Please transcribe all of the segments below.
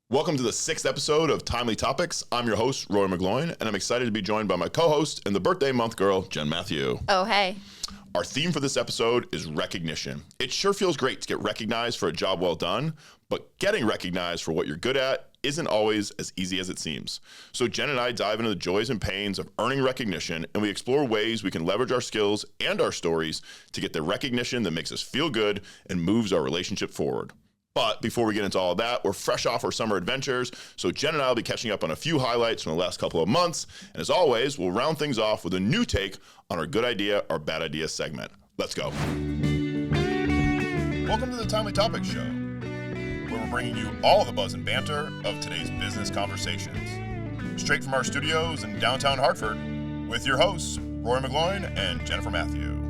Welcome to the 6th episode of Timely Topics. I'm your host, Rory McGloin, and I'm excited to be joined by my co-host and the birthday month girl, Jen Matthew. Oh, hey. Our theme for this episode is recognition. It sure feels great to get recognized for a job well done, but getting recognized for what you're good at isn't always as easy as it seems. So Jen and I dive into the joys and pains of earning recognition, and we explore ways we can leverage our skills and our stories to get the recognition that makes us feel good and moves our relationship forward. But before we get into all of that, we're fresh off our summer adventures, so Jen and I will be catching up on a few highlights from the last couple of months, and as always, we'll round things off with a new take on our good idea or bad idea segment. Let's go. Welcome to the Timely Topics Show, where we're bringing you all the buzz and banter of today's business conversations. Straight from our studios in downtown Hartford, with your hosts, Rory McGloin and Jennifer Matthew.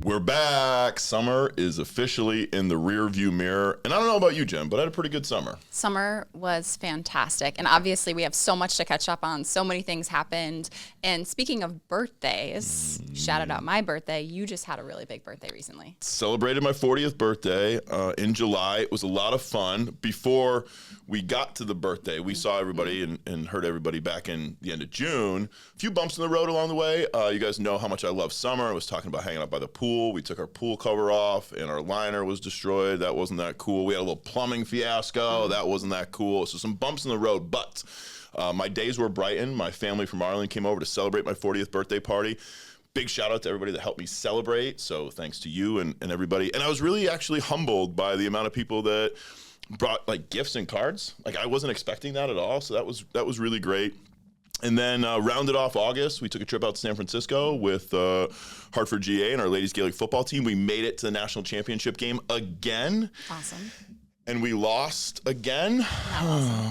We're back. Summer is officially in the rear view mirror. And I don't know about you, Jen, but I had a pretty good summer. Summer was fantastic. And obviously we have so much to catch up on. So many things happened. And speaking of birthdays, shout out my birthday. You just had a really big birthday recently. Celebrated my 40th birthday in July. It was a lot of fun. Before we got to the birthday, we saw everybody and heard everybody back in the end of June. A few bumps in the road along the way. You guys know how much I love summer. I was talking about hanging out by the pool. We took our pool cover off and our liner was destroyed. That wasn't that cool. We had a little plumbing fiasco. That wasn't that cool. So some bumps in the road, but my days were brightened. My family from Ireland came over to celebrate my 40th birthday party. Big shout out to everybody that helped me celebrate. So thanks to you and everybody. And I was really actually humbled by the amount of people that brought like gifts and cards. Like I wasn't expecting that at all. So that was really great. And then rounded off August, we took a trip out to San Francisco with Hartford GA and our ladies Gaelic football team. We made it to the national championship game again. Awesome. And we lost again.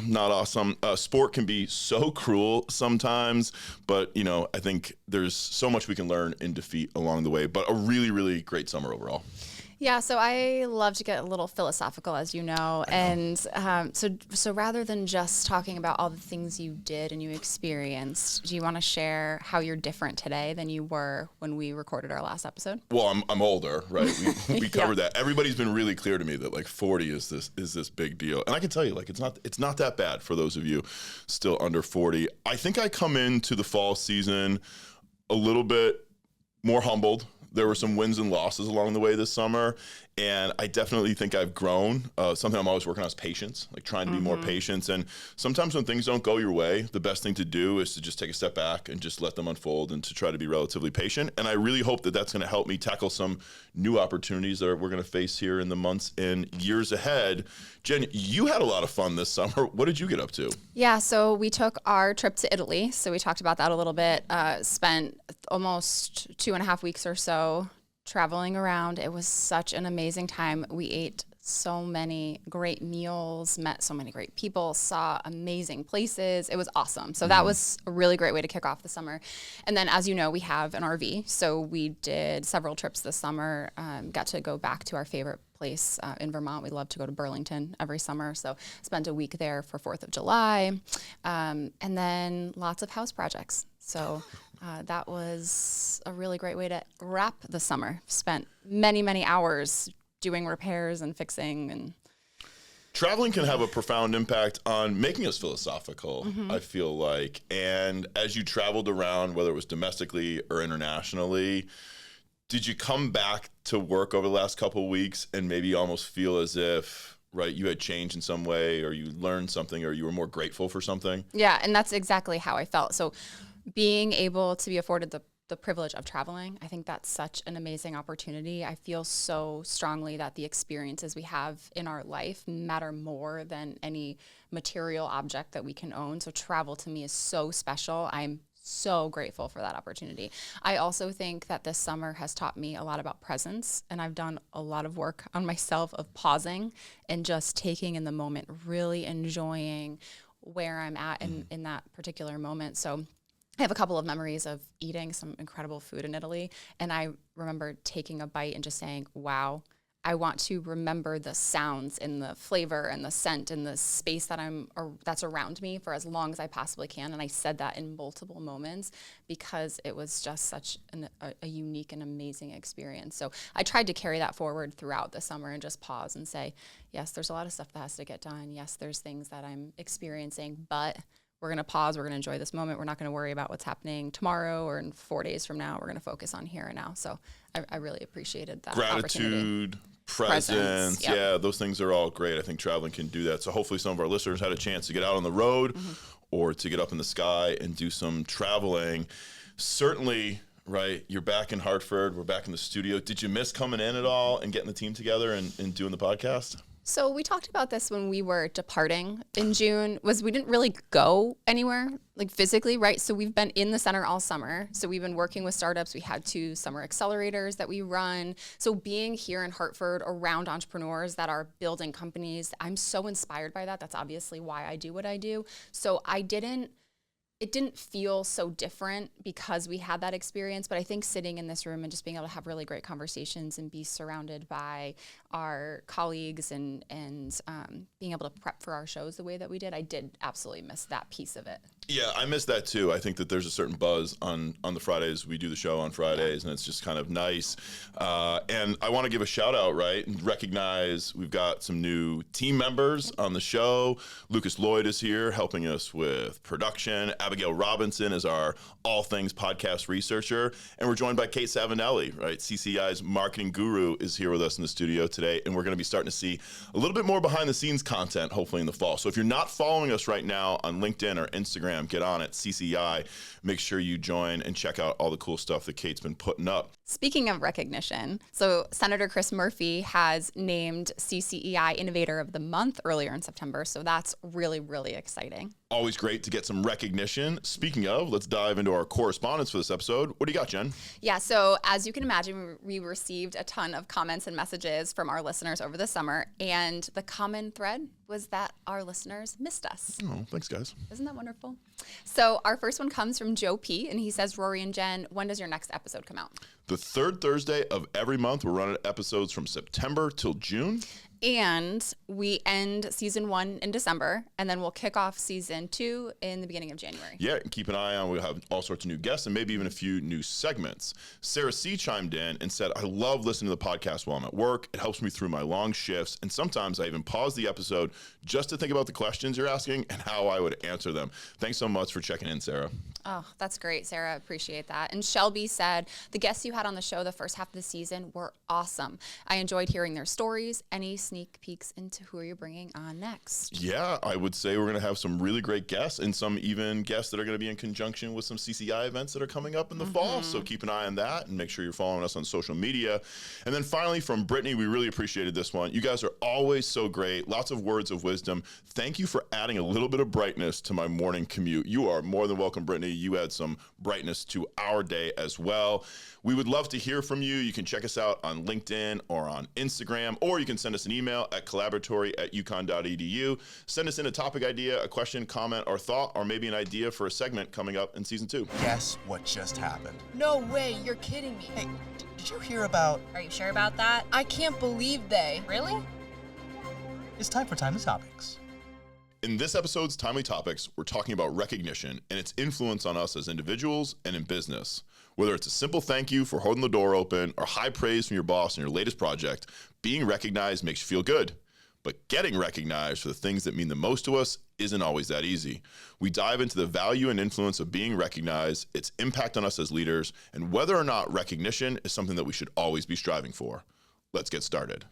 Not awesome. Sport can be so cruel sometimes, but you know, I think there's so much we can learn in defeat along the way. But a really, really great summer overall. Yeah, so I love to get a little philosophical, as you know. And so rather than just talking about all the things you did and you experienced, do you want to share how you're different today than you were when we recorded our last episode? Well, I'm older, right? We covered that. Everybody's been really clear to me that like 40 is this big deal, and I can tell you, like it's not that bad for those of you still under 40. I think I come into the fall season a little bit more humbled. There were some wins and losses along the way this summer, and I definitely think I've grown. Something I'm always working on is patience, like trying to be more patient. And sometimes when things don't go your way, the best thing to do is to just take a step back and just let them unfold and to try to be relatively patient. And I really hope that that's going to help me tackle some new opportunities that we're going to face here in the months and years ahead. Jen, you had a lot of fun this summer. What did you get up to? Yeah, so we took our trip to Italy. So we talked about that a little bit. Spent almost 2.5 weeks or so traveling around. It was such an amazing time. We ate so many great meals, met so many great people, saw amazing places. It was awesome. So that was a really great way to kick off the summer. And then, as you know, we have an RV. So we did several trips this summer, got to go back to our favorite place in Vermont. We love to go to Burlington every summer. So spent a week there for 4th of July. And then lots of house projects. So that was a really great way to wrap the summer. Spent many, many hours doing repairs and fixing. And traveling can have a profound impact on making us philosophical, I feel like. And as you traveled around, whether it was domestically or internationally, did you come back to work over the last couple of weeks and maybe almost feel as if, right, you had changed in some way, or you learned something, or you were more grateful for something? Yeah, and that's exactly how I felt. So being able to be afforded the privilege of traveling, I think that's such an amazing opportunity. I feel so strongly that the experiences we have in our life matter more than any material object that we can own. So travel to me is so special. I'm so grateful for that opportunity. I also think that this summer has taught me a lot about presence, and I've done a lot of work on myself of pausing and just taking in the moment, really enjoying where I'm at in that particular moment. So I have a couple of memories of eating some incredible food in Italy, and I remember taking a bite and just saying, wow, I want to remember the sounds and the flavor and the scent and the space that that's around me for as long as I possibly can. And I said that in multiple moments because it was just such a unique and amazing experience. So I tried to carry that forward throughout the summer and just pause and say, yes, there's a lot of stuff that has to get done. Yes, there's things that I'm experiencing, but we're going to pause. We're going to enjoy this moment. We're not going to worry about what's happening tomorrow or in 4 days from now. We're going to focus on here and now. So I really appreciated that. Gratitude, presence. Yep. Yeah, those things are all great. I think traveling can do that. So hopefully some of our listeners had a chance to get out on the road or to get up in the sky and do some traveling. Certainly, right, you're back in Hartford. We're back in the studio. Did you miss coming in at all and getting the team together and doing the podcast? So we talked about this when we were departing in June, was we didn't really go anywhere like physically, right? So we've been in the center all summer. So we've been working with startups. We had 2 summer accelerators that we run. So being here in Hartford around entrepreneurs that are building companies, I'm so inspired by that. That's obviously why I do what I do. So it didn't feel so different because we had that experience, but I think sitting in this room and just being able to have really great conversations and be surrounded by our colleagues and being able to prep for our shows the way that we did, I did absolutely miss that piece of it. Yeah, I miss that too. I think that there's a certain buzz on the Fridays. We do the show on Fridays, and it's just kind of nice. And I want to give a shout out, right, and recognize we've got some new team members on the show. Lucas Lloyd is here helping us with production. Abigail Robinson is our all things podcast researcher. And we're joined by Kate Savinelli, right? CCEI's marketing guru is here with us in the studio today. And we're going to be starting to see a little bit more behind the scenes content, hopefully in the fall. So if you're not following us right now on LinkedIn or Instagram, get on it, CCEI. Make sure you join and check out all the cool stuff that Kate's been putting up. Speaking of recognition, so Senator Chris Murphy has named CCEI Innovator of the Month earlier in September. So that's really, really exciting. Always great to get some recognition. Speaking of, let's dive into our correspondence for this episode. What do you got, Jen? Yeah, so as you can imagine, we received a ton of comments and messages from our listeners over the summer. And the common thread was that our listeners missed us. Oh, thanks, guys. Isn't that wonderful? So our first one comes from Joe P. And he says, Rory and Jen, when does your next episode come out? The third Thursday of every month. We're running episodes from September till June. And we end season 1 in December, and then we'll kick off season 2 in the beginning of January. Yeah, and keep an eye on. We'll have all sorts of new guests and maybe even a few new segments. Sarah C. chimed in and said, I love listening to the podcast while I'm at work. It helps me through my long shifts. And sometimes I even pause the episode just to think about the questions you're asking and how I would answer them. Thanks so much for checking in, Sarah. Oh, that's great, Sarah. Appreciate that. And Shelby said, the guests you had on the show the first half of the season were awesome. I enjoyed hearing their stories. Any sneak peeks into who you're bringing on next? Yeah, I would say we're going to have some really great guests and some even guests that are going to be in conjunction with some CCI events that are coming up in the fall. So keep an eye on that and make sure you're following us on social media. And then finally from Brittany, we really appreciated this one. You guys are always so great. Lots of words of wisdom. Thank you for adding a little bit of brightness to my morning commute. You are more than welcome, Brittany. You add some brightness to our day as well. We would love to hear from you. You can check us out on LinkedIn or on Instagram, or you can send us an email at collaboratory.uconn.edu. Send us in a topic idea, a question, comment, or thought, or maybe an idea for a segment coming up in season 2. Guess what just happened? No way, you're kidding me. Hey, did you hear about... Are you sure about that? I can't believe they... Really? It's time for Timely Topics. In this episode's Timely Topics, we're talking about recognition and its influence on us as individuals and in business. Whether it's a simple thank you for holding the door open or high praise from your boss in your latest project, being recognized makes you feel good. But getting recognized for the things that mean the most to us isn't always that easy. We dive into the value and influence of being recognized, its impact on us as leaders, and whether or not recognition is something that we should always be striving for. Let's get started.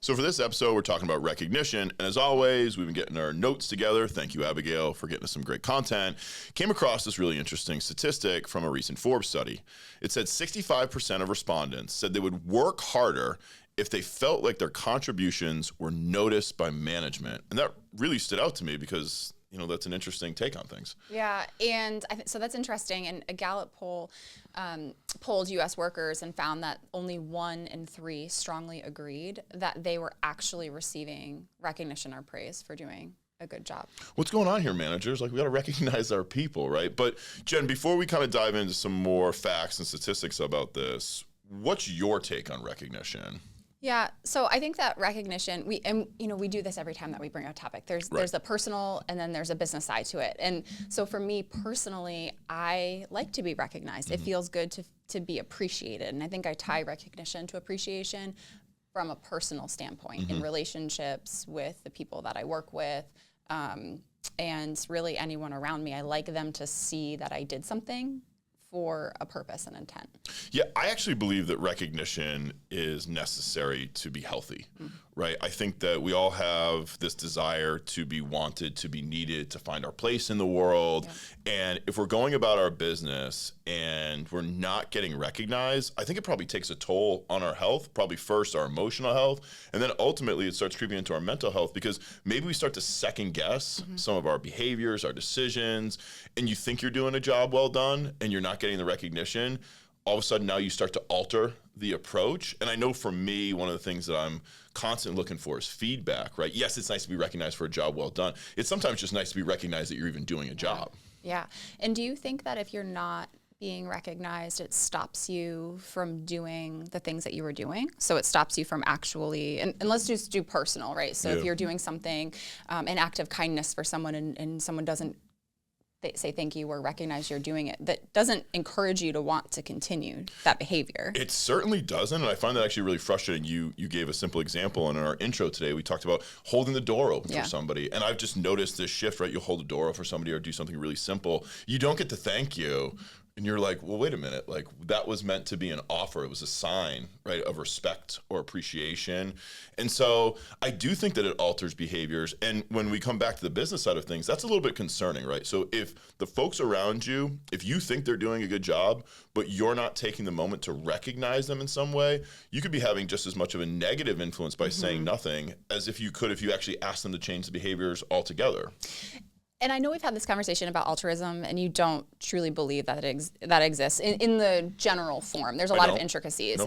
So for this episode, we're talking about recognition. And as always, we've been getting our notes together. Thank you, Abigail, for getting us some great content. Came across this really interesting statistic from a recent Forbes study. It said 65% of respondents said they would work harder if they felt like their contributions were noticed by management. And that really stood out to me because, you know, that's an interesting take on things. Yeah, and so that's interesting. And a Gallup poll polled U.S. workers and found that only 1 in 3 strongly agreed that they were actually receiving recognition or praise for doing a good job. What's going on here, managers? Like, we got to recognize our people, right? But Jen, before we kind of dive into some more facts and statistics about this, what's your take on recognition? Yeah, so I think that recognition, we do this every time that we bring a topic. There's the personal and then there's a business side to it. And so for me personally, I like to be recognized. It feels good to be appreciated. And I think I tie recognition to appreciation from a personal standpoint in relationships with the people that I work with, and really anyone around me. I like them to see that I did something for a purpose and intent. Yeah, I actually believe that recognition is necessary to be healthy, right? I think that we all have this desire to be wanted, to be needed, to find our place in the world. Yeah. And if we're going about our business and we're not getting recognized, I think it probably takes a toll on our health, probably first our emotional health, and then ultimately it starts creeping into our mental health, because maybe we start to second guess some of our behaviors, our decisions, and you think you're doing a job well done and you're not getting the recognition. All of a sudden now you start to alter the approach. And I know for me, one of the things that I'm constantly looking for is feedback, right? Yes, it's nice to be recognized for a job well done. It's sometimes just nice to be recognized that you're even doing a job. Yeah. And do you think that if you're not being recognized, it stops you from doing the things that you were doing? So it stops you from actually, and let's just do personal, right? So if you're doing something, an act of kindness for someone and someone doesn't say thank you or recognize you're doing it, that doesn't encourage you to want to continue that behavior. It certainly doesn't, and I find that actually really frustrating. You gave a simple example, and in our intro today, we talked about holding the door open for somebody, and I've just noticed this shift, right? You'll hold the door open for somebody or do something really simple. You don't get to thank you. And you're like, well, wait a minute, like that was meant to be an offer. It was a sign, right, of respect or appreciation. And so I do think that it alters behaviors. And when we come back to the business side of things, that's a little bit concerning, right? So if the folks around you, if you think they're doing a good job, but you're not taking the moment to recognize them in some way, you could be having just as much of a negative influence by saying nothing as if you could if you actually asked them to change the behaviors altogether. And I know we've had this conversation about altruism, and you don't truly believe that that exists in the general form. There's a lot of intricacies.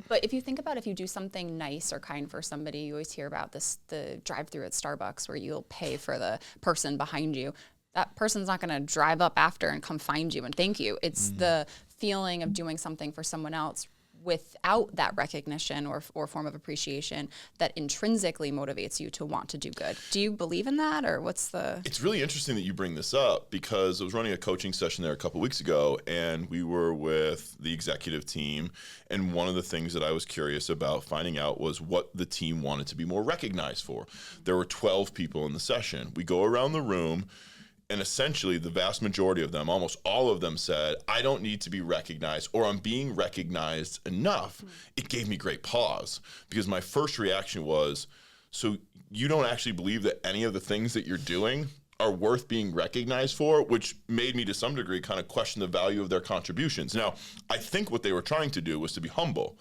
But if you think about if you do something nice or kind for somebody, you always hear about the drive-through at Starbucks where you'll pay for the person behind you. That person's not going to drive up after and come find you and thank you. It's the feeling of doing something for someone else without that recognition or form of appreciation that intrinsically motivates you to want to do good. Do you believe in that, or what's the... It's really interesting that you bring this up, because I was running a coaching session there a couple weeks ago, and we were with the executive team, and one of the things that I was curious about finding out was what the team wanted to be more recognized for. There were 12 people in the session. We go around the room, and essentially the vast majority of them, almost all of them, said, I don't need to be recognized, or I'm being recognized enough. It gave me great pause, because my first reaction was, so you don't actually believe that any of the things that you're doing are worth being recognized for, which made me to some degree kind of question the value of their contributions. Now, I think what they were trying to do was to be humble.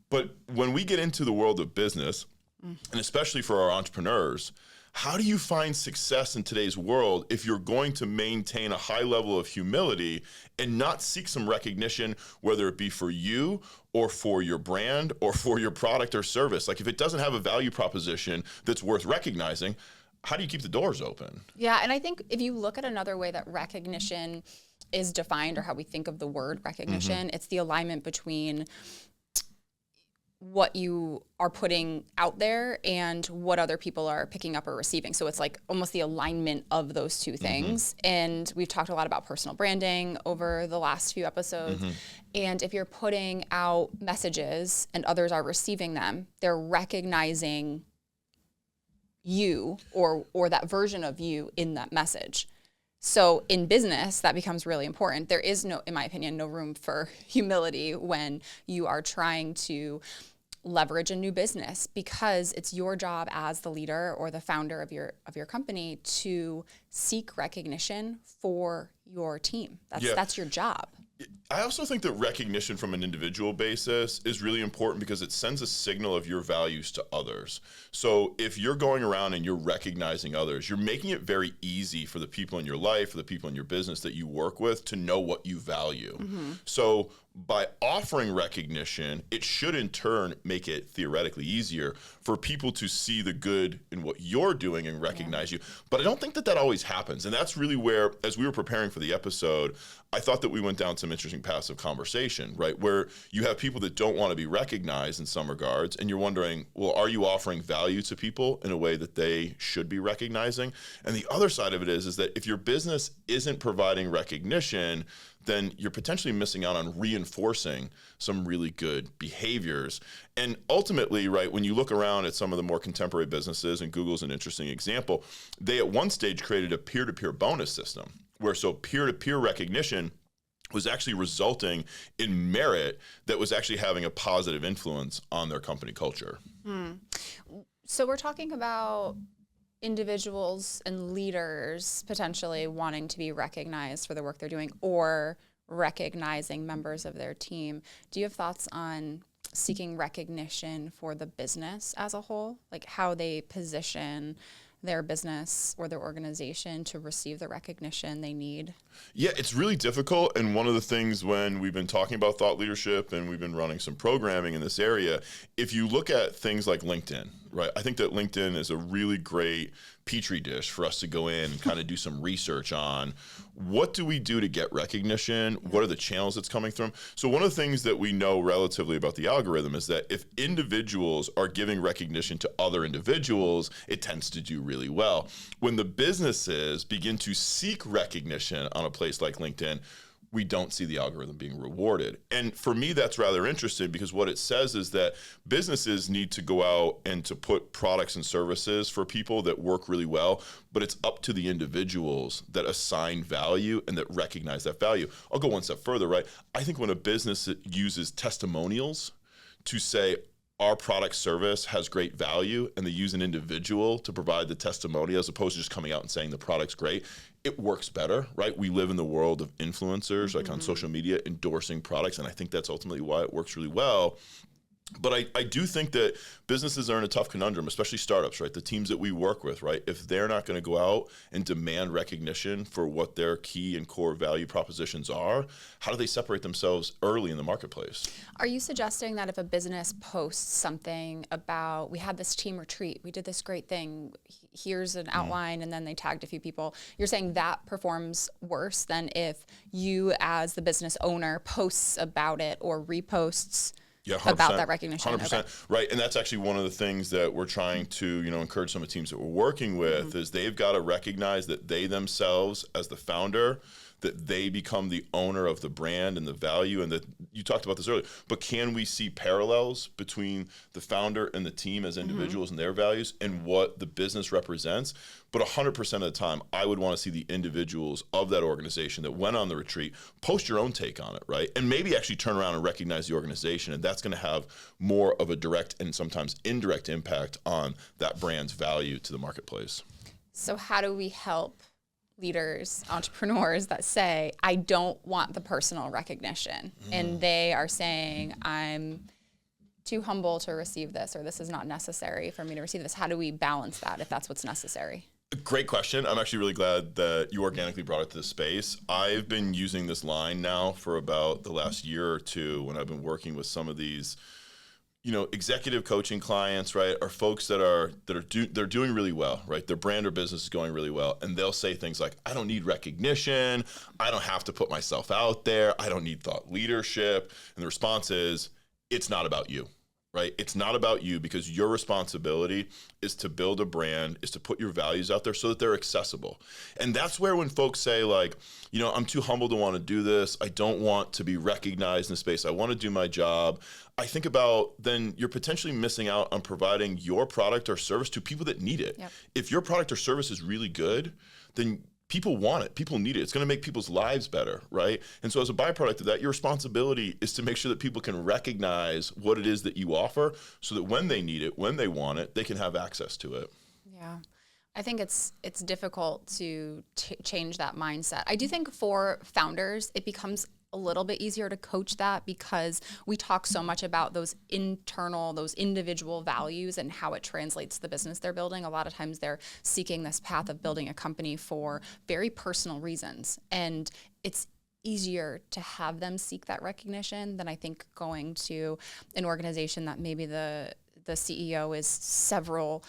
But when we get into the world of business, and especially for our entrepreneurs, how do you find success in today's world if you're going to maintain a high level of humility and not seek some recognition, whether it be for you or for your brand or for your product or service? Like, if it doesn't have a value proposition that's worth recognizing, how do you keep the doors open? Yeah, and I think if you look at another way that recognition is defined, or how we think of the word recognition, it's the alignment between what you are putting out there and what other people are picking up or receiving. So it's like almost the alignment of those two things. And we've talked a lot about personal branding over the last few episodes. And if you're putting out messages and others are receiving them, they're recognizing you or that version of you in that message. So in business, that becomes really important. There is no, in my opinion, no room for humility when you are trying to leverage a new business, because it's your job as the leader or the founder of your company to seek recognition for your team. That's your job. I also think that recognition from an individual basis is really important, because it sends a signal of your values to others. So if you're going around and you're recognizing others, you're making it very easy for the people in your life, for the people in your business that you work with, to know what you value. So by offering recognition, it should in turn make it theoretically easier for people to see the good in what you're doing and recognize you. But I don't think that always happens. And that's really where, as we were preparing for the episode, I thought that we went down some interesting paths of conversation, right? Where you have people that don't want to be recognized in some regards, and you're wondering, well, are you offering value to people in a way that they should be recognizing? And the other side of it is that if your business isn't providing recognition, then you're potentially missing out on reinforcing some really good behaviors. And ultimately, right, when you look around at some of the more contemporary businesses, and Google's an interesting example, they at one stage created a peer-to-peer bonus system, where so peer-to-peer recognition was actually resulting in merit that was actually having a positive influence on their company culture. So we're talking about individuals and leaders potentially wanting to be recognized for the work they're doing or recognizing members of their team. Do you have thoughts on seeking recognition for the business as a whole, like how they position their business or their organization to receive the recognition they need? Yeah, it's really difficult. And one of the things when we've been talking about thought leadership and we've been running some programming in this area, if you look at things like LinkedIn, right? I think that LinkedIn is a really great petri dish for us to go in and kind of do some research on what do we do to get recognition? What are the channels it's coming from? So one of the things that we know relatively about the algorithm is that if individuals are giving recognition to other individuals, it tends to do really well. When the businesses begin to seek recognition on a place like LinkedIn, we don't see the algorithm being rewarded. And for me, that's rather interesting because what it says is that businesses need to go out and to put products and services for people that work really well, but it's up to the individuals that assign value and that recognize that value. I'll go one step further, right? I think when a business uses testimonials to say, our product service has great value, and they use an individual to provide the testimony as opposed to just coming out and saying the product's great, it works better, right? We live in the world of influencers, like on social media, endorsing products, and I think that's ultimately why it works really well. But I do think that businesses are in a tough conundrum, especially startups, right? The teams that we work with, right? If they're not going to go out and demand recognition for what their key and core value propositions are, how do they separate themselves early in the marketplace? Are you suggesting that if a business posts something about, we had this team retreat, we did this great thing, here's an outline, and then they tagged a few people, you're saying that performs worse than if you as the business owner posts about it or reposts about that recognition? 100%. Okay. Right. And that's actually one of the things that we're trying to, encourage some of the teams that we're working with is they've got to recognize that they themselves as the founder, that they become the owner of the brand and the value, and that you talked about this earlier, but can we see parallels between the founder and the team as individuals and their values and what the business represents? But 100% of the time, I would want to see the individuals of that organization that went on the retreat post your own take on it, right? And maybe actually turn around and recognize the organization, and that's going to have more of a direct and sometimes indirect impact on that brand's value to the marketplace. So how do we help leaders, entrepreneurs that say, I don't want the personal recognition, and they are saying, I'm too humble to receive this, or this is not necessary for me to receive this? How do we balance that if that's what's necessary? Great question. I'm actually really glad that you organically brought it to this space. I've been using this line now for about the last year or two when I've been working with some of these executive coaching clients, right, are folks they're doing really well, right? Their brand or business is going really well, and they'll say things like, I don't need recognition, I don't have to put myself out there, I don't need thought leadership. And the response is, it's not about you, right? It's not about you, because your responsibility is to build a brand, is to put your values out there so that they're accessible. And that's where when folks say like, I'm too humble to want to do this, I don't want to be recognized in the space, I want to do my job, I think about then you're potentially missing out on providing your product or service to people that need it. Yep. If your product or service is really good, then people want it, people need it. It's going to make people's lives better, right? And so as a byproduct of that, your responsibility is to make sure that people can recognize what it is that you offer so that when they need it, when they want it, they can have access to it. Yeah. I think it's difficult to change that mindset. I do think for founders, it becomes a little bit easier to coach that because we talk so much about those internal, those individual values and how it translates to the business they're building. A lot of times they're seeking this path of building a company for very personal reasons. And it's easier to have them seek that recognition than I think going to an organization that maybe the CEO is several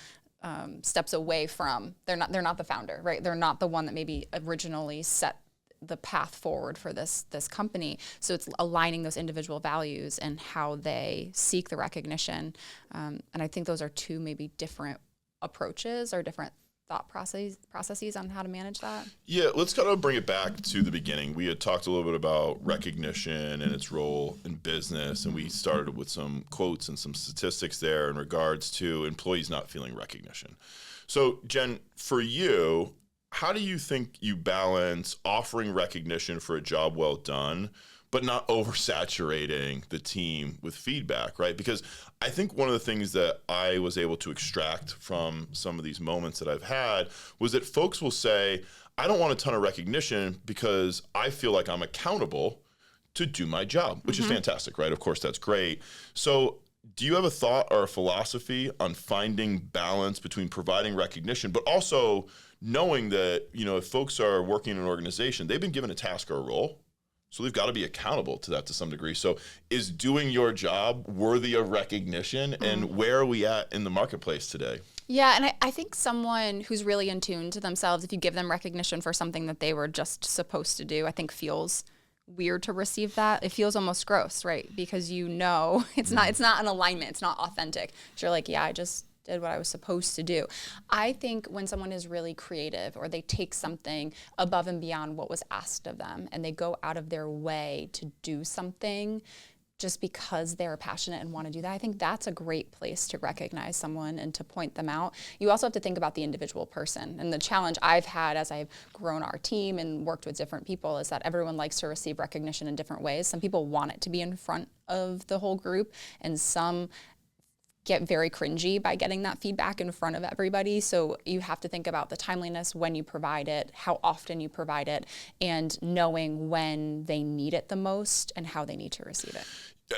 steps away from. They're not the founder, right? They're not the one that maybe originally set the path forward for this company. So it's aligning those individual values and how they seek the recognition. And I think those are two maybe different approaches or different thought processes on how to manage that. Yeah, let's kind of bring it back to the beginning. We had talked a little bit about recognition and its role in business, and we started with some quotes and some statistics there in regards to employees not feeling recognition. So, Jen, for you, how do you think you balance offering recognition for a job well done, but not oversaturating the team with feedback, right? Because I think one of the things that I was able to extract from some of these moments that I've had was that folks will say, I don't want a ton of recognition because I feel like I'm accountable to do my job, which is fantastic, right? Of course, that's great. So do you have a thought or a philosophy on finding balance between providing recognition, but also knowing that, you know, if folks are working in an organization, they've been given a task or a role, so they've got to be accountable to that to some degree. So is doing your job worthy of recognition? And where are we at in the marketplace today? Yeah, and I think someone who's really in tune to themselves, if you give them recognition for something that they were just supposed to do, I think feels weird to receive that. It feels almost gross, right? Because you know it's not an alignment, it's not authentic. So you're like, yeah, I just did what I was supposed to do. I think when someone is really creative or they take something above and beyond what was asked of them and they go out of their way to do something just because they're passionate and want to do that, I think that's a great place to recognize someone and to point them out. You also have to think about the individual person. And the challenge I've had as I've grown our team and worked with different people is that everyone likes to receive recognition in different ways. Some people want it to be in front of the whole group, and some get very cringy by getting that feedback in front of everybody. So you have to think about the timeliness, when you provide it, how often you provide it, and knowing when they need it the most and how they need to receive it.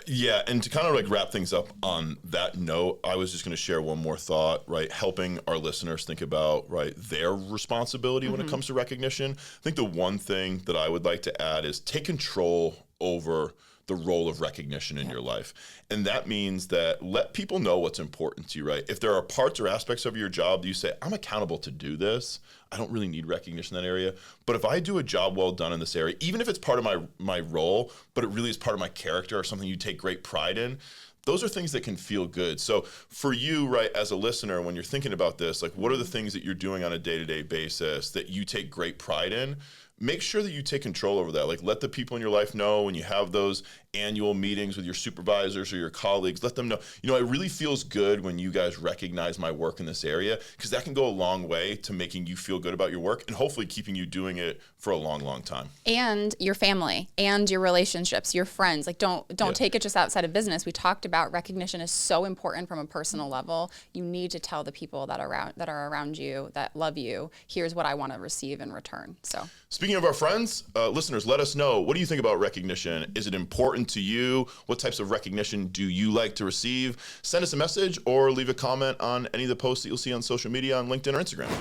Yeah, and to kind of like wrap things up on that note, I was just going to share one more thought, right? Helping our listeners think about, right, their responsibility when it comes to recognition. I think the one thing that I would like to add is take control over the role of recognition in your life. And that means that let people know what's important to you, right? If there are parts or aspects of your job that you say, I'm accountable to do this, I don't really need recognition in that area. But if I do a job well done in this area, even if it's part of my role, but it really is part of my character or something you take great pride in, those are things that can feel good. So for you, right, as a listener, when you're thinking about this, like what are the things that you're doing on a day-to-day basis that you take great pride in? Make sure that you take control over that. Like let the people in your life know when you have those annual meetings with your supervisors or your colleagues, let them know, you know, it really feels good when you guys recognize my work in this area, because that can go a long way to making you feel good about your work and hopefully keeping you doing it for a long, long time. And your family and your relationships, your friends, like don't take it just outside of business. We talked about recognition is so important from a personal level. You need to tell the people that are around you, that love you, here's what I want to receive in return. So speaking of our friends, listeners, let us know, what do you think about recognition? Is it important to you? What types of recognition do you like to receive? Send us a message or leave a comment on any of the posts that you'll see on social media on LinkedIn or Instagram.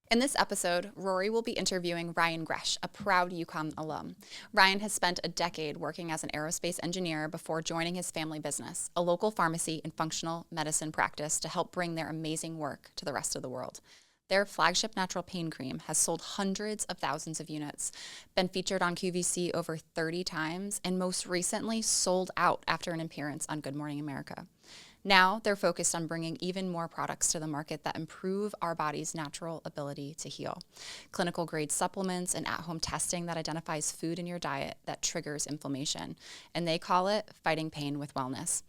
In this episode, Rory will be interviewing Ryan Gresh, a proud UConn alum. Ryan has spent a decade working as an aerospace engineer before joining his family business, a local pharmacy and functional medicine practice, to help bring their amazing work to the rest of the world. Their flagship natural pain cream has sold hundreds of thousands of units, been featured on QVC over 30 times, and most recently sold out after an appearance on Good Morning America. Now they're focused on bringing even more products to the market that improve our body's natural ability to heal. Clinical grade supplements and at-home testing that identifies food in your diet that triggers inflammation. And they call it fighting pain with wellness.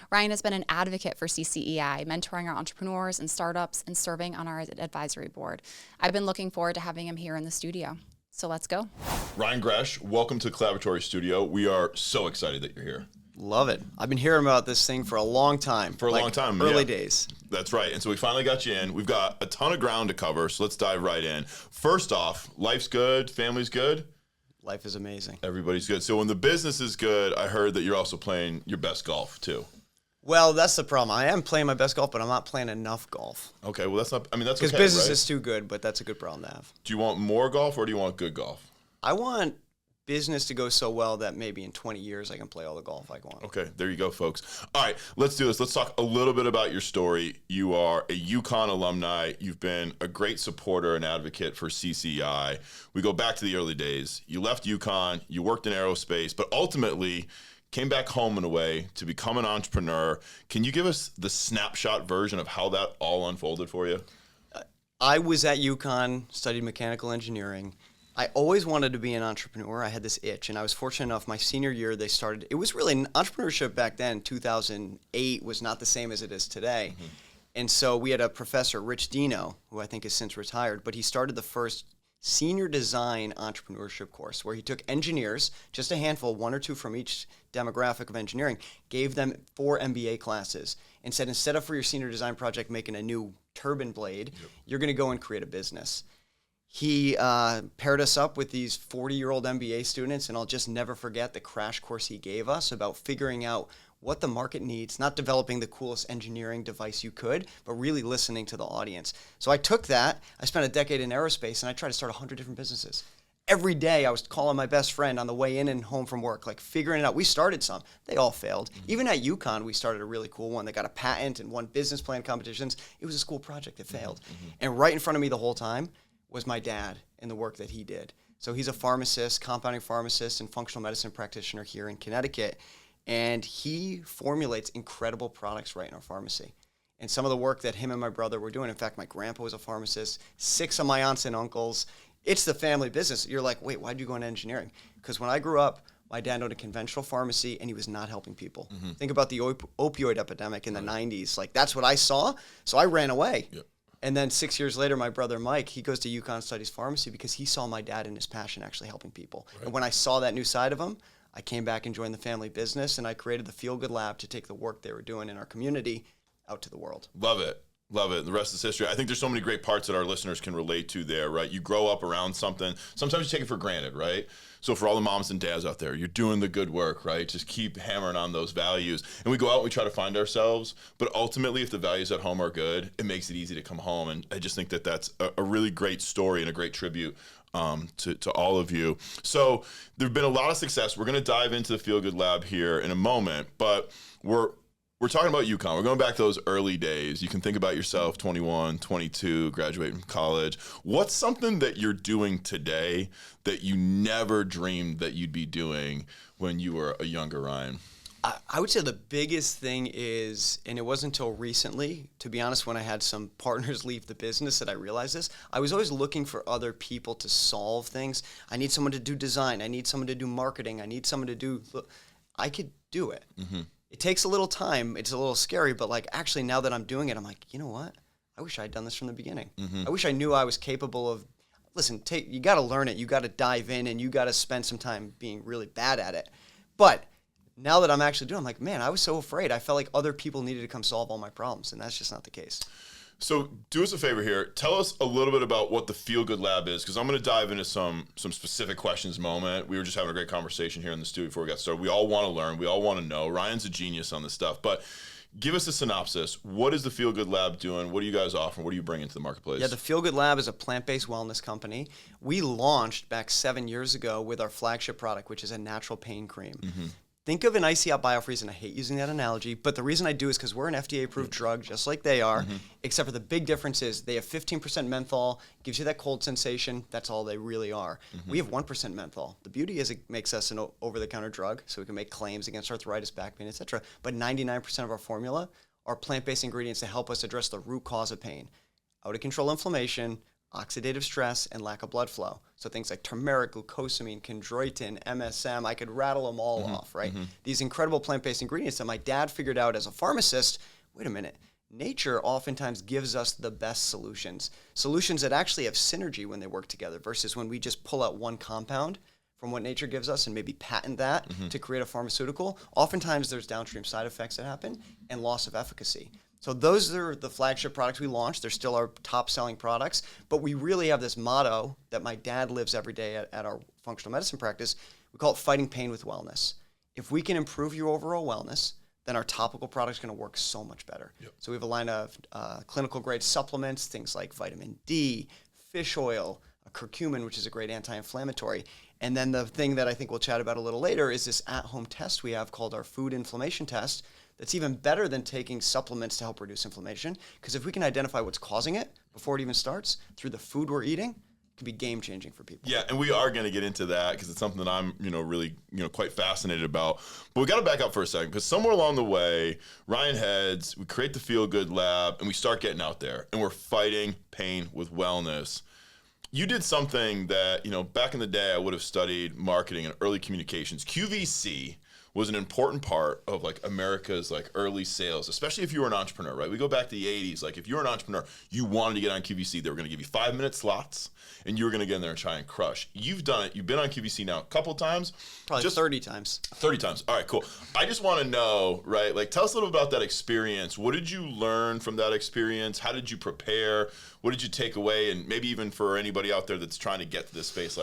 Ryan has been an advocate for CCEI, mentoring our entrepreneurs and startups and serving on our advisory board. I've been looking forward to having him here in the studio. So let's go. Ryan Gresh, welcome to Collaboratory Studio. We are so excited that you're here. Love it. I've been hearing about this thing for a long time. For a long time, early yeah. days. That's right. And so we finally got you in. We've got a ton of ground to cover, so let's dive right in. First off, life's good, family's good. Life is amazing. Everybody's good. So when the business is good, I heard that you're also playing your best golf too. Well, that's the problem. I am playing my best golf, but I'm not playing enough golf. Okay, well that's okay, Because business right? is too good, but that's a good problem to have. Do you want more golf or do you want good golf? I want business to go so well that maybe in 20 years I can play all the golf I want. Okay, there you go, folks. All right, let's do this. Let's talk a little bit about your story. You are a UConn alumni. You've been a great supporter and advocate for CCEI. We go back to the early days. You left UConn, you worked in aerospace, but ultimately came back home in a way to become an entrepreneur. Can you give us the snapshot version of how that all unfolded for you? I was at UConn, studied mechanical engineering. I always wanted to be an entrepreneur. I had this itch, and I was fortunate enough my senior year they started. It was really entrepreneurship back then, 2008, was not the same as it is today. Mm-hmm. And so we had a professor, Rich Dino, who I think has since retired, but he started the first senior design entrepreneurship course where he took engineers, just a handful, one or two from each demographic of engineering, gave them 4 MBA classes and said, instead of for your senior design project making a new turbine blade, you're going to go and create a business. He paired us up with these 40-year-old MBA students, and I'll just never forget the crash course he gave us about figuring out what the market needs, not developing the coolest engineering device you could, but really listening to the audience. So I took that, I spent a decade in aerospace, and I tried to start 100 different businesses. Every day I was calling my best friend on the way in and home from work, like figuring it out. We started some. They all failed. Mm-hmm. Even at UConn, we started a really cool one that got a patent and won business plan competitions. It was a school project that failed. Mm-hmm. And right in front of me the whole time was my dad and the work that he did. So he's a pharmacist, compounding pharmacist, and functional medicine practitioner here in Connecticut. And he formulates incredible products right in our pharmacy. And some of the work that him and my brother were doing, in fact, my grandpa was a pharmacist, 6 of my aunts and uncles, it's the family business. You're like, wait, why'd you go into engineering? Because when I grew up, my dad owned a conventional pharmacy, and he was not helping people. Mm-hmm. Think about the opioid epidemic in the 90s. Like, that's what I saw, so I ran away. Yep. And then 6 years later, my brother Mike, he goes to UConn, studies pharmacy because he saw my dad and his passion actually helping people. Right. And when I saw that new side of him, I came back and joined the family business, and I created the Feel Good Lab to take the work they were doing in our community out to the world. Love it. Love it. The rest is history. I think there's so many great parts that our listeners can relate to there, right? You grow up around something. Sometimes you take it for granted, right? So for all the moms and dads out there, you're doing the good work, right? Just keep hammering on those values. And we go out and we try to find ourselves. But ultimately, if the values at home are good, it makes it easy to come home. And I just think that that's a really great story and a great tribute to all of you. So there's been a lot of success. We're going to dive into the Feel Good Lab here in a moment. But we're talking about UConn. We're going back to those early days. You can think about yourself, 21, 22, graduating from college. What's something that you're doing today that you never dreamed that you'd be doing when you were a younger Ryan? I would say the biggest thing is, and it wasn't until recently, to be honest, when I had some partners leave the business that I realized this, I was always looking for other people to solve things. I need someone to do design. I need someone to do marketing. I need someone to do, I could do it. Mm-hmm. It takes a little time. It's a little scary, but like actually now that I'm doing it, I'm like, you know what? I wish I had done this from the beginning. Mm-hmm. I wish I knew I was capable of, listen, you got to learn it. You got to dive in, and you got to spend some time being really bad at it. But now that I'm actually doing it, I'm like, man, I was so afraid. I felt like other people needed to come solve all my problems, and that's just not the case. So do us a favor here. Tell us a little bit about what the Feel Good Lab is, because I'm going to dive into some specific questions in a moment. We were just having a great conversation here in the studio before we got started. We all want to learn. We all want to know. Ryan's a genius on this stuff. But give us a synopsis. What is the Feel Good Lab doing? What are you guys offering? What are you bringing to the marketplace? Yeah, the Feel Good Lab is a plant-based wellness company. We launched back 7 years ago with our flagship product, which is a natural pain cream. Mm-hmm. Think of an Icy Hot Biofreeze, and I hate using that analogy, but the reason I do is because we're an FDA-approved drug, just like they are, except for the big difference is they have 15% menthol, gives you that cold sensation. That's all they really are. Mm-hmm. We have 1% menthol. The beauty is it makes us an over-the-counter drug, so we can make claims against arthritis, back pain, etc. But 99% of our formula are plant-based ingredients to help us address the root cause of pain. Out-of-control inflammation, oxidative stress, and lack of blood flow. So things like turmeric, glucosamine, chondroitin, MSM, I could rattle them all off, right? Mm-hmm. These incredible plant-based ingredients that my dad figured out as a pharmacist. Wait a minute. Nature oftentimes gives us the best solutions that actually have synergy when they work together versus when we just pull out one compound from what nature gives us and maybe patent that to create a pharmaceutical. Oftentimes there's downstream side effects that happen and loss of efficacy. So those are the flagship products we launched. They're still our top-selling products, but we really have this motto that my dad lives every day at our functional medicine practice. We call it fighting pain with wellness. If we can improve your overall wellness, then our topical product is going to work so much better. Yep. So we have a line of clinical-grade supplements, things like vitamin D, fish oil, curcumin, which is a great anti-inflammatory. And then the thing that I think we'll chat about a little later is this at-home test we have called our food inflammation test. That's even better than taking supplements to help reduce inflammation. Because if we can identify what's causing it before it even starts through the food we're eating, it can be game-changing for people. Yeah, and we are going to get into that because it's something that I'm, really, quite fascinated about. But we got to back up for a second because somewhere along the way, Ryan heads, we create the Feel Good Lab, and we start getting out there, and we're fighting pain with wellness. You did something that, back in the day, I would have studied marketing and early communications. QVC was an important part of America's early sales, especially if you were an entrepreneur, right? We go back to the 80s. If you're an entrepreneur, you wanted to get on QVC. They were going to give you 5-minute slots, and you were going to get in there and try and crush. You've done it. You've been on QVC now a couple times. Probably just 30 times. 30 times. All right, cool. I just want to know, right? Tell us a little about that experience. What did you learn from that experience? How did you prepare? What did you take away? And maybe even for anybody out there that's trying to get to this space,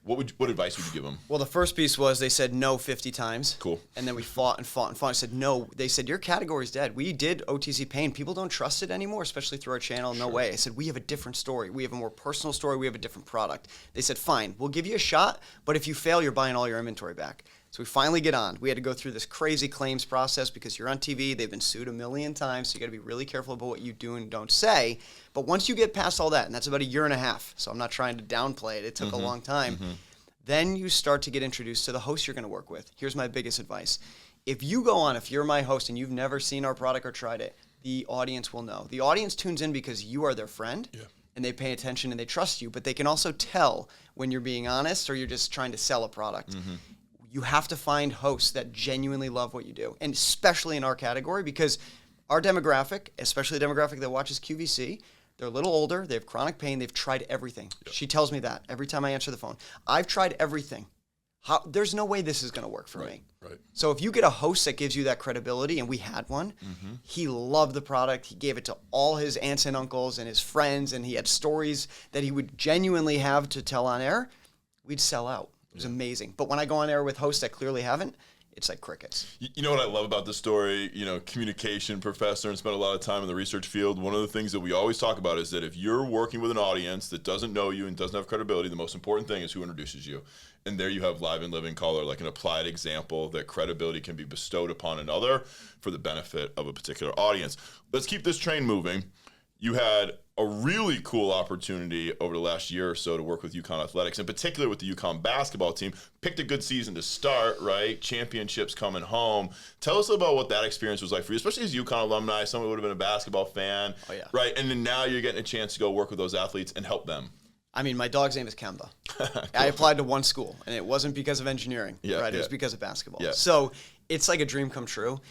what advice would you give them? Well, the first piece was they said no 50 times. Cool. And then we fought and fought and fought. I said no. They said your category's dead. We did OTC pain. People don't trust it anymore, especially through our channel. No way. I said we have a different story. We have a more personal story. We have a different product. They said fine, we'll give you a shot, but if you fail, you're buying all your inventory back. So we finally get on. We had to go through this crazy claims process because you're on TV. They've been sued 1 million times, so you got to be really careful about what you do and don't say. But once you get past all that, and that's about 1.5 years, so I'm not trying to downplay it. It took a long time. Then you start to get introduced to the host you're going to work with. Here's my biggest advice. If you're my host and you've never seen our product or tried it, the audience will know. The audience tunes in because you are their friend, and they pay attention and they trust you, but they can also tell when you're being honest or you're just trying to sell a product. You have to find hosts that genuinely love what you do, and especially in our category, because our demographic, especially the demographic that watches QVC, they're a little older, they have chronic pain, they've tried everything. She tells me that every time I answer the phone. I've tried everything. There's no way this is going to work for me. Right. So if you get a host that gives you that credibility, and we had one, he loved the product. He gave it to all his aunts and uncles and his friends, and he had stories that he would genuinely have to tell on air, we'd sell out. It was amazing. But when I go on air with hosts that clearly haven't, it's like crickets. You know what I love about this story? Communication professor and spent a lot of time in the research field. One of the things that we always talk about is that if you're working with an audience that doesn't know you and doesn't have credibility, the most important thing is who introduces you. And there you have live and living color, like an applied example that credibility can be bestowed upon another for the benefit of a particular audience. Let's keep this train moving. You had a really cool opportunity over the last year or so to work with UConn Athletics, in particular with the UConn basketball team. Picked a good season to start, right? Championships coming home. Tell us about what that experience was like for you, especially as UConn alumni, someone who would have been a basketball fan, right? And then now you're getting a chance to go work with those athletes and help them. I mean, my dog's name is Kemba. Cool. I applied to one school, and it wasn't because of engineering, right? It was because of basketball. So it's like a dream come true.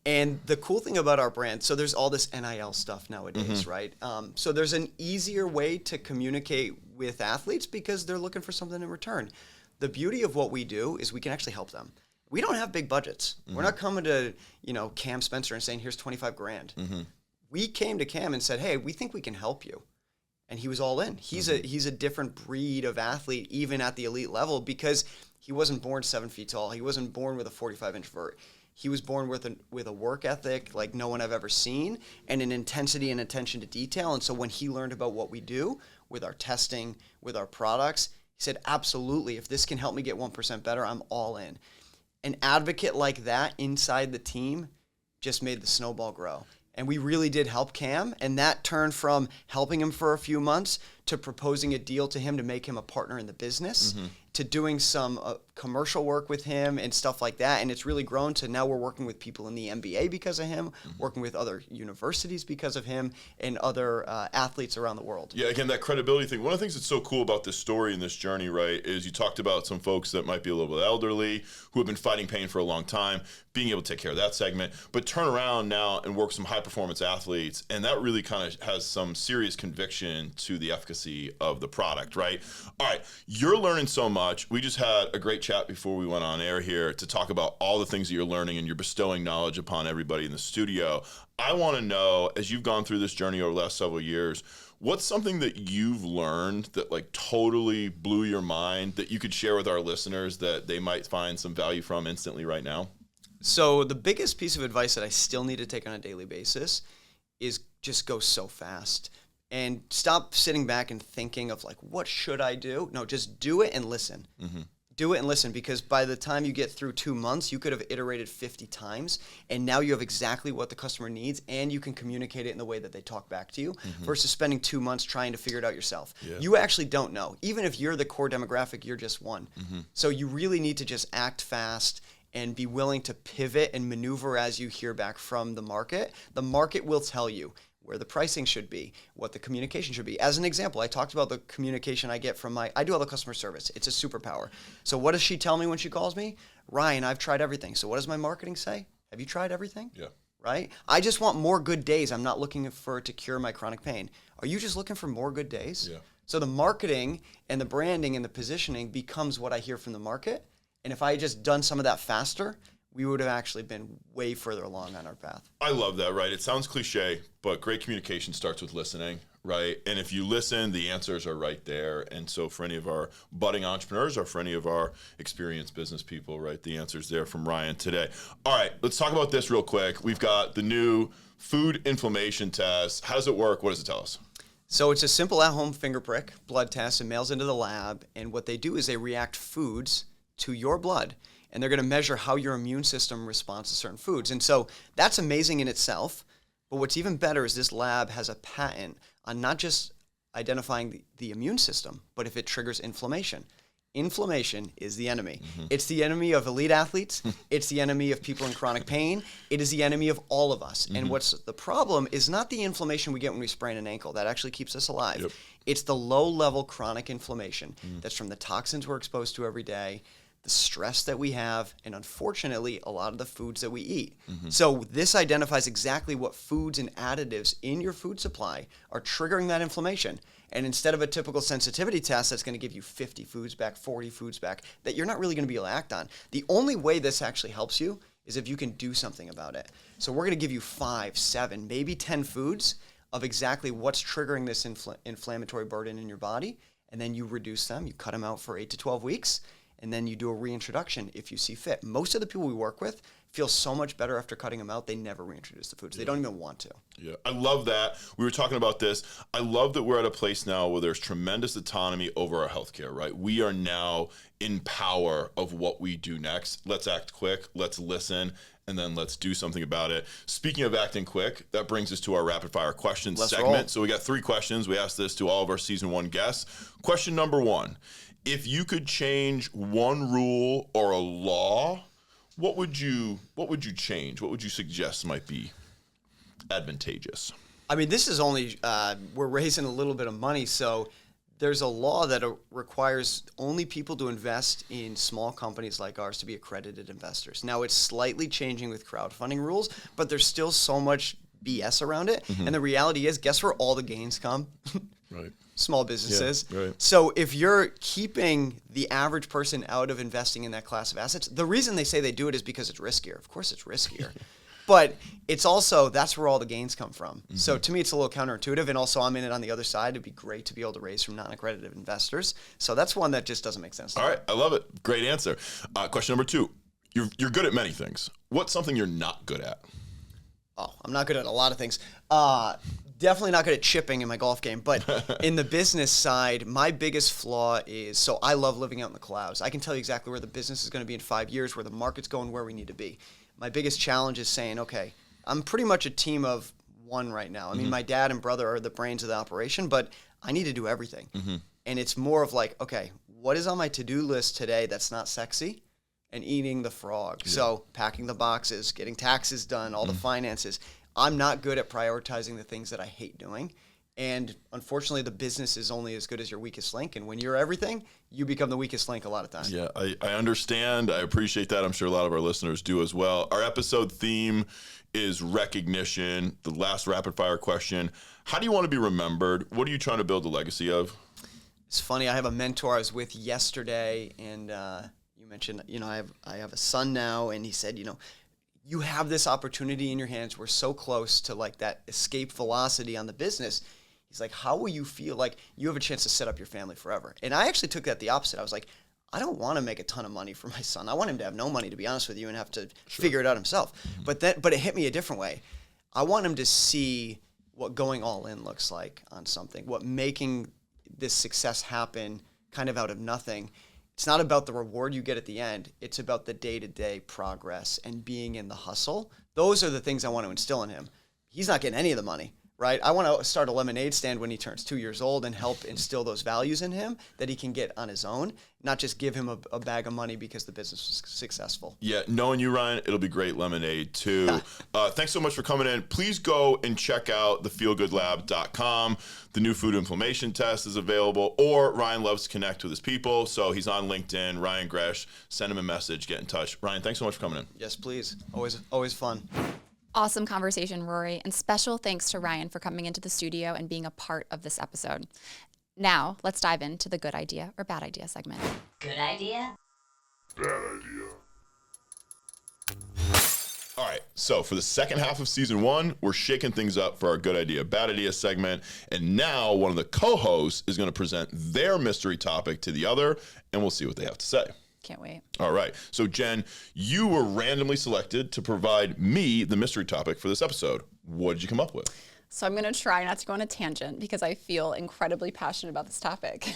And the cool thing about our brand, so there's all this NIL stuff nowadays, right? So there's an easier way to communicate with athletes because they're looking for something in return. The beauty of what we do is we can actually help them. We don't have big budgets. We're not coming to, Cam Spencer and saying, here's 25 grand. We came to Cam and said, hey, we think we can help you. And he was all in. He's a different breed of athlete, even at the elite level, because he wasn't born 7 feet tall. He wasn't born with a 45-inch vert. He was born with a work ethic like no one I've ever seen, and an intensity and attention to detail. And so when he learned about what we do with our testing, with our products, he said, absolutely, if this can help me get 1% better, I'm all in. An advocate like that inside the team just made the snowball grow. And we really did help Cam, and that turned from helping him for a few months to proposing a deal to him to make him a partner in the business, to doing some commercial work with him and stuff like that. And it's really grown to now we're working with people in the NBA because of him, working with other universities because of him, and other athletes around the world. Yeah, again, that credibility thing. One of the things that's so cool about this story and this journey, right, is you talked about some folks that might be a little bit elderly, who have been fighting pain for a long time, being able to take care of that segment, but turn around now and work some high-performance athletes, and that really kind of has some serious conviction to the efficacy of the product, right? All right, you're learning so much. We just had a great chat before we went on air here to talk about all the things that you're learning and you're bestowing knowledge upon everybody in the studio. I want to know, as you've gone through this journey over the last several years, what's something that you've learned that totally blew your mind that you could share with our listeners that they might find some value from instantly right now? So the biggest piece of advice that I still need to take on a daily basis is just go so fast. And stop sitting back and thinking of what should I do? No, just do it and listen. Do it and listen, because by the time you get through 2 months, you could have iterated 50 times, and now you have exactly what the customer needs, and you can communicate it in the way that they talk back to you, versus spending 2 months trying to figure it out yourself. Yeah. You actually don't know. Even if you're the core demographic, you're just one. So you really need to just act fast and be willing to pivot and maneuver as you hear back from the market. The market will tell you where the pricing should be, what the communication should be. As an example, I talked about the communication I get from I do all the customer service. It's a superpower. So what does she tell me when she calls me? Ryan, I've tried everything. So what does my marketing say? Have you tried everything? Yeah. Right? I just want more good days. I'm not looking for it to cure my chronic pain. Are you just looking for more good days? Yeah. So the marketing and the branding and the positioning becomes what I hear from the market. And if I had just done some of that faster, we would have actually been way further along on our path. I love that, right? It sounds cliche, but great communication starts with listening, right? And if you listen, the answers are right there. And so for any of our budding entrepreneurs or for any of our experienced business people, right, the answer's there from Ryan today. All right, let's talk about this real quick. We've got the new food inflammation test. How does it work? What does it tell us? So it's a simple at-home finger prick blood test and mails into the lab. And what they do is they react foods to your blood, and they're going to measure how your immune system responds to certain foods. And so that's amazing in itself. But what's even better is this lab has a patent on not just identifying the immune system, but if it triggers inflammation. Inflammation is the enemy. It's the enemy of elite athletes. It's the enemy of people in chronic pain. It is the enemy of all of us. And what's the problem is not the inflammation we get when we sprain an ankle. That actually keeps us alive. Yep. It's the low-level chronic inflammation that's from the toxins we're exposed to every day, the stress that we have, and unfortunately, a lot of the foods that we eat. So this identifies exactly what foods and additives in your food supply are triggering that inflammation. And instead of a typical sensitivity test that's going to give you 50 foods back, 40 foods back, that you're not really going to be able to act on. The only way this actually helps you is if you can do something about it. So we're going to give you 5, 7, maybe 10 foods of exactly what's triggering this inflammatory burden in your body, and then you reduce them, you cut them out for 8 to 12 weeks, and then you do a reintroduction if you see fit. Most of the people we work with feel so much better after cutting them out, they never reintroduce the foods. They don't even want to. Yeah, I love that. We were talking about this. I love that we're at a place now where there's tremendous autonomy over our healthcare, right? We are now in power of what we do next. Let's act quick, let's listen, and then let's do something about it. Speaking of acting quick, that brings us to our rapid fire questions segment. Roll. So we got 3 questions. We asked this to all of our season 1 guests. Question number 1, if you could change one rule or a law, what would you change? What would you suggest might be advantageous? I mean, this is only, we're raising a little bit of money, so there's a law that requires only people to invest in small companies like ours to be accredited investors. Now, it's slightly changing with crowdfunding rules, but there's still so much BS around it. And the reality is, guess where all the gains come? Right. Small businesses. Yeah, right. So if you're keeping the average person out of investing in that class of assets, the reason they say they do it is because it's riskier. Of course it's riskier. But it's also, that's where all the gains come from. So to me, it's a little counterintuitive. And also, I'm in it on the other side. It'd be great to be able to raise from non-accredited investors. So that's one that just doesn't make sense to me. All right, I love it. Great answer. Question number 2. You're good at many things. What's something you're not good at? Oh, I'm not good at a lot of things. Definitely not good at chipping in my golf game. But in the business side, my biggest flaw is, so I love living out in the clouds. I can tell you exactly where the business is going to be in 5 years, where the market's going, where we need to be. My biggest challenge is saying, okay, I'm pretty much a team of one right now. I mean, my dad and brother are the brains of the operation, but I need to do everything. And it's more of like, okay, what is on my to-do list today that's not sexy? And eating the frog. Yeah. So packing the boxes, getting taxes done, all the finances. I'm not good at prioritizing the things that I hate doing. And unfortunately, the business is only as good as your weakest link. And when you're everything, you become the weakest link a lot of times. Yeah, I understand. I appreciate that. I'm sure a lot of our listeners do as well. Our episode theme is recognition. The last rapid fire question, how do you want to be remembered? What are you trying to build a legacy of? It's funny. I have a mentor I was with yesterday, and you mentioned, I have a son now, and he said, you have this opportunity in your hands. We're so close to like that escape velocity on the business. He's like, how will you feel like you have a chance to set up your family forever? And I actually took that the opposite. I was like, I don't want to make a ton of money for my son. I want him to have no money, to be honest with you, and have to figure it out himself. But it hit me a different way. I want him to see what going all in looks like on something, what making this success happen kind of out of nothing. It's not about the reward you get at the end. It's about the day-to-day progress and being in the hustle. Those are the things I want to instill in him. He's not getting any of the money, right? I want to start a lemonade stand when he turns 2 years old and help instill those values in him that he can get on his own, not just give him a bag of money because the business was successful. Yeah, knowing you, Ryan, it'll be great lemonade too. Thanks so much for coming in. Please go and check out thefeelgoodlab.com. The new food inflammation test is available, or Ryan loves to connect with his people, so he's on LinkedIn, Ryan Gresh. Send him a message, get in touch. Ryan, thanks so much for coming in. Yes, please. Always fun. Awesome conversation, Rory, and special thanks to Ryan for coming into the studio and being a part of this episode. Now, let's dive into the good idea or bad idea segment. Good idea? Bad idea. All right, so for the second half of season 1, we're shaking things up for our good idea, bad idea segment. And now one of the co-hosts is going to present their mystery topic to the other, and we'll see what they have to say. Can't wait. All right. So, Jen, you were randomly selected to provide me the mystery topic for this episode. What did you come up with? So I'm going to try not to go on a tangent because I feel incredibly passionate about this topic.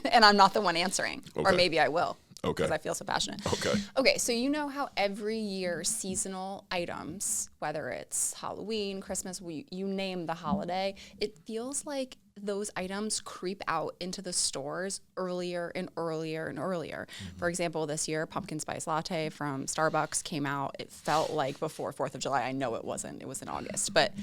And I'm not the one answering. Okay. Or maybe I will. Okay. Because I feel so passionate. Okay. Okay, so you know how every year seasonal items, whether it's Halloween, Christmas, you name the holiday, it feels like those items creep out into the stores earlier and earlier and earlier. Mm-hmm. For example, this year, pumpkin spice latte from Starbucks came out. It felt like before 4th of July. I know it wasn't. It was in August. But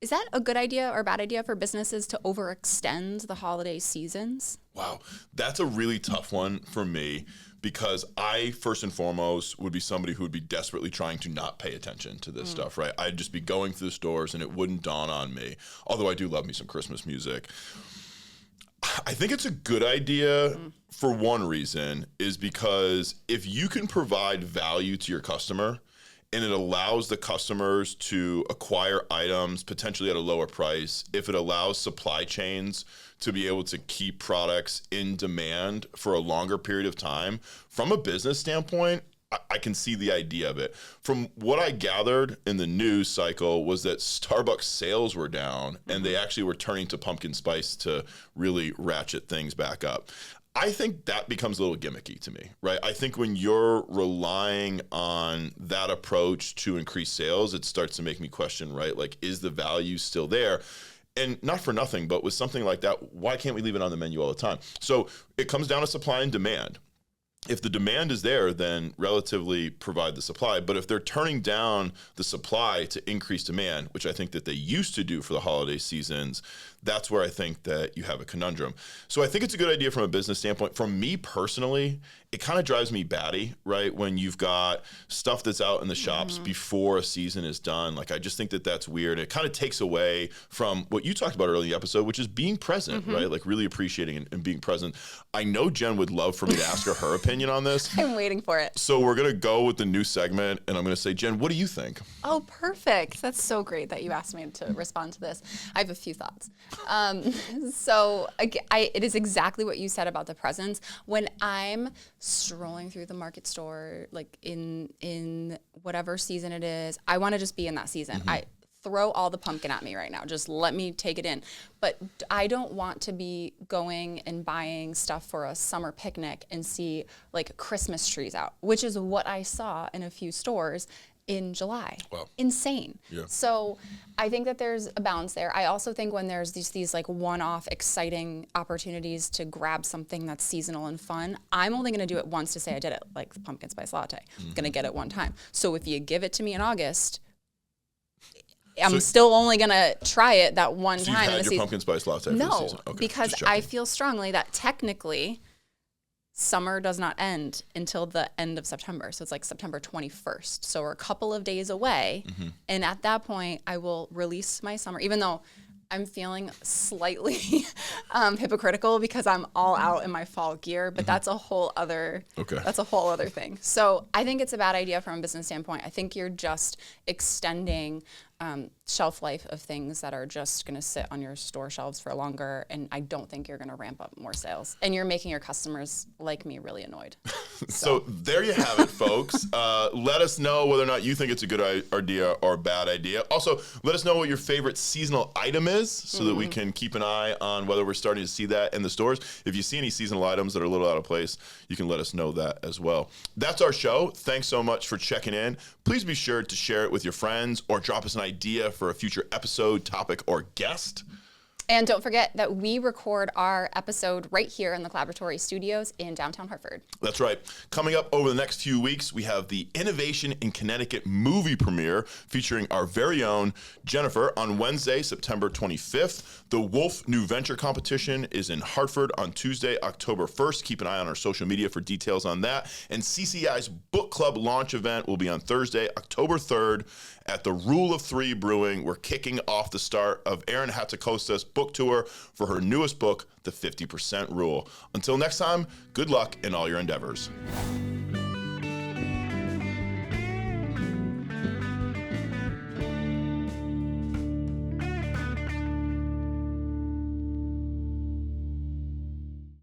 is that a good idea or bad idea for businesses to overextend the holiday seasons? Wow. That's a really tough one for me because I, first and foremost, would be somebody who would be desperately trying to not pay attention to this stuff, right? I'd just be going through the stores and it wouldn't dawn on me, although I do love me some Christmas music. I think it's a good idea for one reason, is because if you can provide value to your customer and it allows the customers to acquire items potentially at a lower price, if it allows supply chains to be able to keep products in demand for a longer period of time, from a business standpoint, I can see the idea of it. From what I gathered in the news cycle was that Starbucks sales were down and they actually were turning to pumpkin spice to really ratchet things back up. I think that becomes a little gimmicky to me, right? I think when you're relying on that approach to increase sales, it starts to make me question, right? Like, is the value still there? And not for nothing, but with something like that, why can't we leave it on the menu all the time? So it comes down to supply and demand. If the demand is there, then relatively provide the supply. But if they're turning down the supply to increase demand, which I think that they used to do for the holiday seasons, that's where I think that you have a conundrum. So I think it's a good idea from a business standpoint. From me personally, it kind of drives me batty, right? When you've got stuff that's out in the shops before a season is done. Like, I just think that that's weird. It kind of takes away from what you talked about earlier in the episode, which is being present, right? Like really appreciating and being present. I know Jen would love for me to ask her opinion on this. I'm waiting for it. So we're going to go with the new segment, and I'm going to say, Jen, what do you think? Oh, perfect. That's so great that you asked me to respond to this. I have a few thoughts. It is exactly what you said about the presence. When I'm strolling through the market store, like in whatever season it is, I want to just be in that season. I throw all the pumpkin at me right now. Just let me take it in. But I don't want to be going and buying stuff for a summer picnic and see like Christmas trees out, which is what I saw in a few stores in July. Wow. Insane. Yeah. So I think that there's a balance there. I also think when there's these like one-off exciting opportunities to grab something that's seasonal and fun, I'm only going to do it once to say I did it, like the pumpkin spice latte. I'm going to get it one time. So if you give it to me in August, I'm still only going to try it that one So time. you've in had the your season. pumpkin spice latte for the No, season? Okay, because just I checking. feel strongly that technically summer does not end until the end of September. So it's like September 21st. So we're a couple of days away. And at that point, I will release my summer, even though I'm feeling slightly hypocritical because I'm all out in my fall gear, but that's a whole other thing. So I think it's a bad idea from a business standpoint. I think you're just extending shelf life of things that are just going to sit on your store shelves for longer, and I don't think you're going to ramp up more sales. And you're making your customers like me really annoyed. So there you have it, folks. Let us know whether or not you think it's a good idea or a bad idea. Also, let us know what your favorite seasonal item is so that we can keep an eye on whether we're starting to see that in the stores. If you see any seasonal items that are a little out of place, you can let us know that as well. That's our show. Thanks so much for checking in. Please be sure to share it with your friends or drop us an idea for a future episode, topic, or guest. And don't forget that we record our episode right here in the Collaboratory studios in downtown Hartford. That's right. Coming up over the next few weeks, we have the Innovation in Connecticut movie premiere featuring our very own Jennifer on Wednesday, September 25th. The Wolf New Venture Competition is in Hartford on Tuesday, October 1st. Keep an eye on our social media for details on that. And CCI's book club launch event will be on Thursday, October 3rd at the Rule of Three Brewing. We're kicking off the start of Erin Hatzacosta's book tour for her newest book, The 50% Rule. Until next time, good luck in all your endeavors.